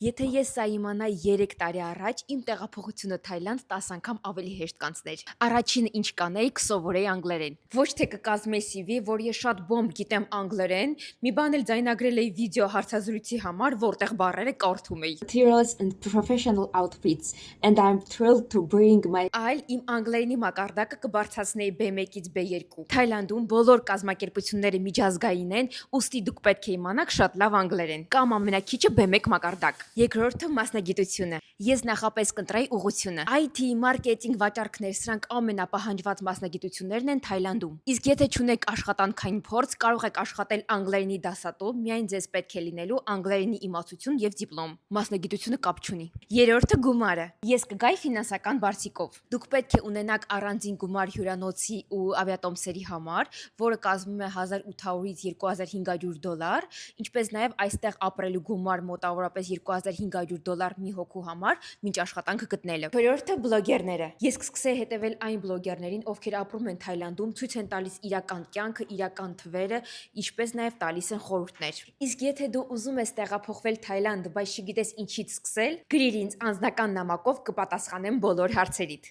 Եթե ես սա իմանայի 3 տարի առաջ, իմ տեղափոխությունը Թայլանդ 10 անգամ ավելի հեշտ կանցներ։ Առաջինը ինչ կանեի, կսովորեի անգլերեն։ Ոչ թե կկազմեի CV, որ ես շատ բոմբ գիտեմ անգլերեն, մի բան էլ ձայնագրել էի վիդեո հարցազրույցի համար, որտեղ բառերը կարդում էի։ Materials and professional outfits, and I'm thrilled to bring my Այլ իմ անգլերենի մակարդակը կբարձրացնեի B1-ից B2։ Թայլանդում բոլոր կազմակերպությունները միջազգային են, ուստի դուք պետք է իմանաք շատ լավ անգլերեն, կամ ամենակիչը B1 մակարդակ։ Երկրորդը մասնագիտությունը։ Ես նախապես կընտրեի ուղղությունը։ IT, մարքեթինգ, վաճառքներ, սրանք ամենապահանջված մասնագիտություններն են Թայլանդում։ Իսկ եթե չունեք աշխատանքային փորձ, կարող եք աշխատել անգլերենի դասատու, միայն ձեզ պետք է լինելու անգլերենի իմացություն եւ դիպլոմ։ Մասնագիտությունը կապ չունի։ Երրորդը գումարը։ Ես կգայի ֆինանսական բարձիկով։ Դուք պետք է ունենաք առանձին գումար հյուրանոցի ու ավիատոմսերի համար, որը կազմում է $1800-ից $2500, ինչպես նաև այստեղ ապրելու գումար մոտավորապես $2500 մի հոգու համար, մինչ աշխատանքը գտնելը։ Չորրորդը բլոգերները։ Ես կսկսեի հետևել այն բլոգերներին, ովքեր ապրում են Թայլանդում, ցույց են տալիս իրական կյանքը, իրական թվերը, ինչպես նաև տալիս են խորհուրդներ։ Իսկ եթե դու ուզում ես տեղափոխվել Թայլանդ, բայց չգիտես ինչից սկսել, գրիր ինձ անձնական նամակով, կպատասխանեմ բոլոր հարցերիդ։